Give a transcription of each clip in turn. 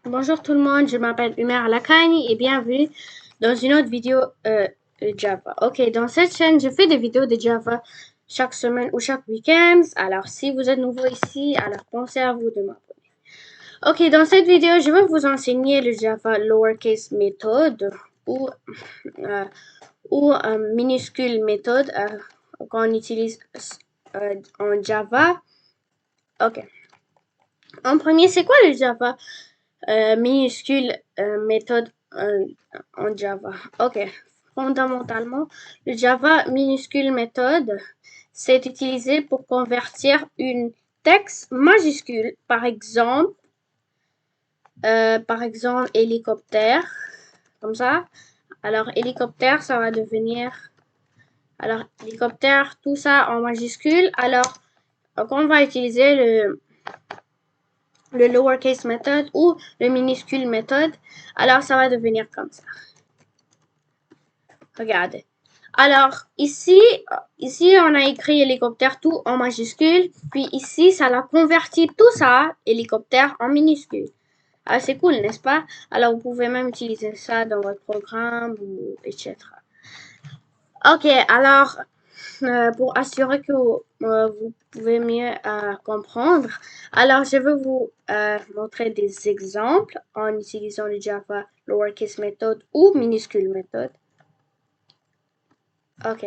Bonjour tout le monde, je m'appelle Umer Lakani et bienvenue dans une autre vidéo de Java. Ok, dans cette chaîne, je fais des vidéos de Java chaque semaine ou chaque week-end. Alors, si vous êtes nouveau ici, alors pensez à vous de m'abonner. Ok, dans cette vidéo, je vais vous enseigner le Java lowercase méthode ou minuscule méthode qu'on utilise en Java. Ok. En premier, c'est quoi le Java minuscule méthode en Java? Ok. Fondamentalement, le Java minuscule méthode, c'est utilisé pour convertir une texte majuscule, par exemple hélicoptère, comme ça. Alors, hélicoptère, ça va devenir, alors, hélicoptère, tout ça en majuscule. Alors, on va utiliser le lowercase méthode ou le minuscule méthode. Alors, ça va devenir comme ça. Regardez. Alors, ici, on a écrit hélicoptère tout en majuscule. Puis ici, ça l'a converti tout ça, hélicoptère, en minuscule. Ah, c'est cool, n'est-ce pas? Alors, vous pouvez même utiliser ça dans votre programme, etc. Ok, alors, pour assurer que vous pouvez mieux comprendre, alors je vais vous montrer des exemples en utilisant le Java lowercase méthode ou minuscule méthode. Ok,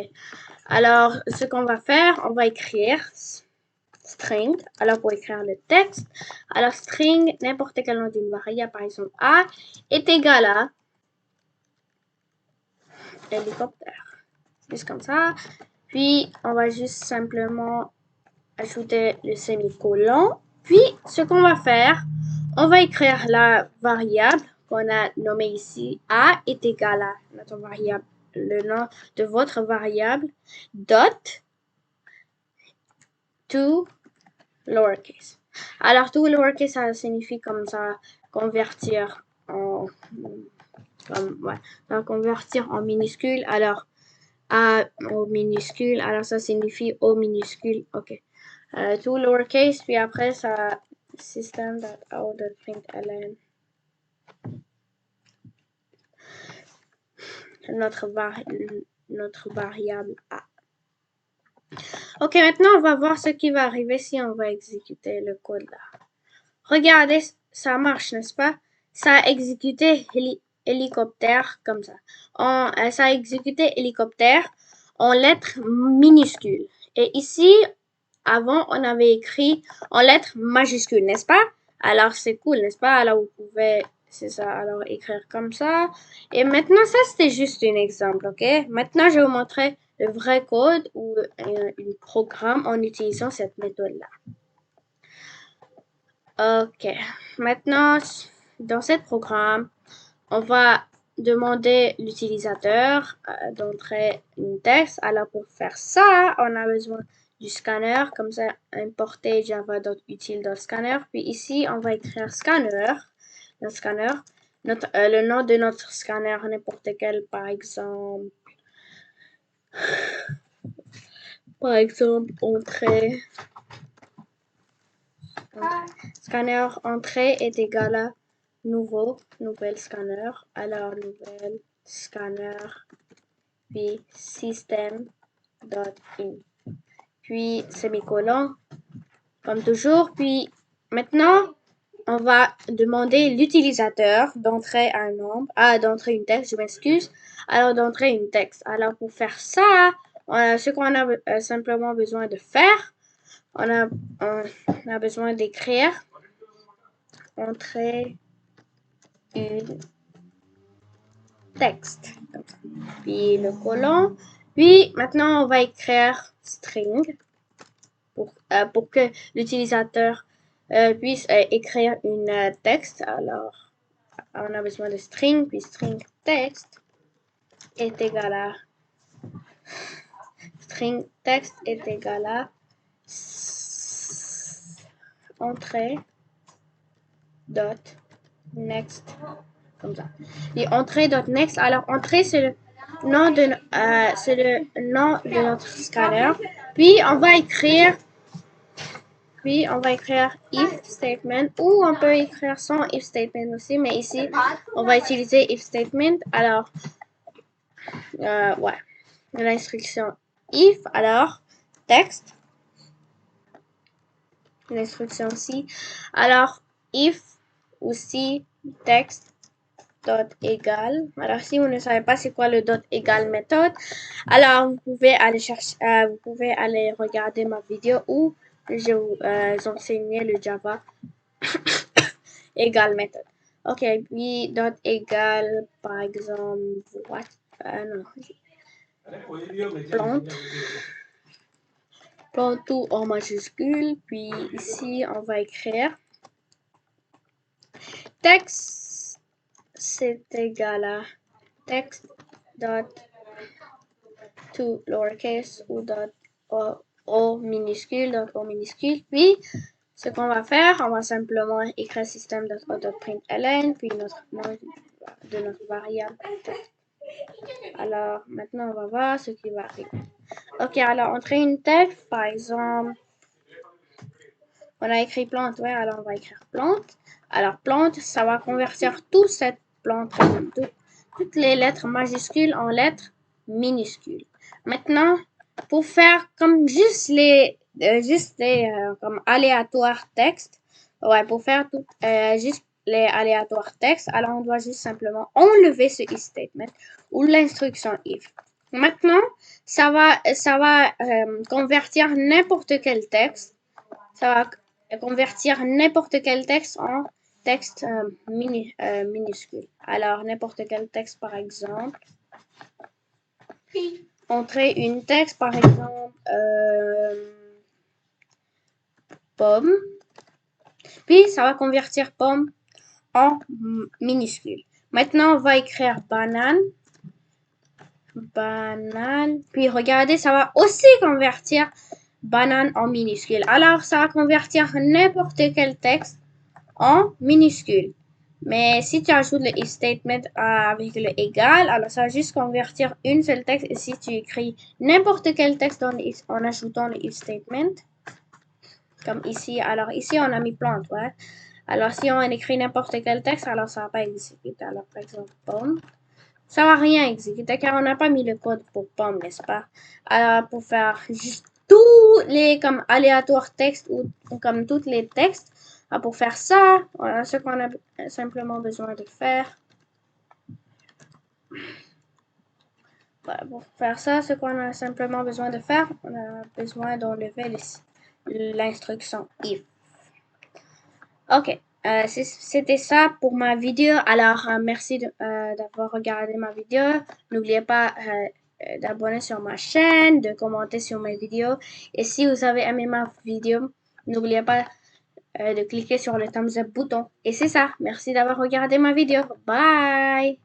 alors ce qu'on va faire, on va écrire string. Alors pour écrire le texte, alors string, n'importe quel nom d'une variable, par exemple A, est égal à hélicoptère. Juste comme ça. Puis on va juste simplement ajouter le semi-colon. Puis, ce qu'on va faire, on va écrire la variable qu'on a nommée ici. A est égal à notre variable, le nom de votre variable, dot to lowercase. Alors, to lowercase, ça signifie comme ça, convertir en, convertir en minuscule. Alors, A au minuscule, alors ça signifie O minuscule. Ok. Tout lowercase, puis après ça system.out.println notre variable A. Ok, maintenant on va voir ce qui va arriver si on va exécuter le code là. Regardez, ça marche, n'est-ce pas? Ça a exécuté hélicoptère comme ça. Ça a exécuté hélicoptère en lettres minuscules. Et ici, avant, on avait écrit en lettres majuscules, n'est-ce pas? Alors, c'est cool, n'est-ce pas? Alors, vous pouvez, c'est ça, alors écrire comme ça. Et maintenant, ça, c'était juste un exemple, ok? Maintenant, je vais vous montrer le vrai code ou un programme en utilisant cette méthode-là. Ok, maintenant, dans ce programme, on va demander l'utilisateur d'entrer une texte. Alors, pour faire ça, on a besoin du scanner, comme ça, importer java.util.scanner. Puis ici, on va écrire scanner, le scanner, le nom de notre scanner, n'importe quel, par exemple, entrée. Scanner entrée est égal à nouvelle scanner. Alors, nouvelle scanner, puis system.in. Puis semi-colon, comme toujours. Puis maintenant, on va demander l'utilisateur d'entrer un nombre, d'entrer une texte, je m'excuse. Alors, d'entrer une texte. Alors, pour faire ça, ce qu'on a simplement besoin de faire, on a besoin d'écrire entrer une texte. Puis le colon. Puis maintenant, on va écrire string pour que l'utilisateur puisse écrire une texte. Alors, on a besoin de string, puis string text est égal à string text est égal à entrée dot next, comme ça. Et entrée dot next. Alors entrée, c'est le nom de notre scanner. Puis on va écrire Puis, on va écrire if statement ou on peut écrire sans if statement aussi. Mais ici, on va utiliser if statement. Alors, ouais, l'instruction if. Alors, texte. L'instruction si. Alors, if aussi texte dot égal. Alors, si vous ne savez pas c'est quoi le dot égal méthode, alors vous pouvez aller chercher, vous pouvez aller regarder ma vidéo où je vous enseignais le Java égal méthode. Ok, puis dot égal, par exemple, what? Non, plante. Plante tout en majuscule, puis ici on va écrire texte, c'est égal à texte dot to lowercase ou dot o minuscule, dot o minuscule. Puis, ce qu'on va faire, on va simplement écrire système.out.println, puis notre nom de notre variable. Alors, maintenant, on va voir ce qui va arriver. Ok, alors, on crée une texte, par exemple, on a écrit plante, ouais, alors on va écrire plante. Alors, plante, ça va convertir toute cette plante, toutes les lettres majuscules en lettres minuscules. Maintenant, pour faire comme juste les comme aléatoires texte, ouais, pour faire juste les aléatoires texte, alors on doit juste simplement enlever ce if statement ou l'instruction if. Maintenant, ça va convertir n'importe quel texte. Ça va convertir n'importe quel texte en texte minuscule. Alors, n'importe quel texte, par exemple. Entrer une texte, par exemple, pomme. Puis, ça va convertir pomme en minuscule. Maintenant, on va écrire banane. Banane. Puis, regardez, ça va aussi convertir banane en minuscule. Alors, ça va convertir n'importe quel texte en minuscule. Mais si tu ajoutes le if statement avec le égal, alors ça va juste convertir une seule texte. Et si tu écris n'importe quel texte en ajoutant le if statement, comme ici, alors ici on a mis plante, ouais. Alors si on écrit n'importe quel texte, alors ça va pas exécuter. Alors par exemple pomme, ça va rien exécuter car on n'a pas mis le code pour pomme, n'est-ce pas? Alors pour faire juste tous les comme aléatoires textes ou comme tous les textes, pour faire ça, voilà ce qu'on a simplement besoin de faire. Voilà, pour faire ça, ce qu'on a simplement besoin de faire, on a besoin d'enlever l'instruction if. Ok, c'était ça pour ma vidéo. Alors, merci d'avoir regardé ma vidéo. N'oubliez pas d'abonner sur ma chaîne, de commenter sur mes vidéos. Et si vous avez aimé ma vidéo, n'oubliez pas de cliquer sur le thumbs up bouton. Et c'est ça. Merci d'avoir regardé ma vidéo. Bye!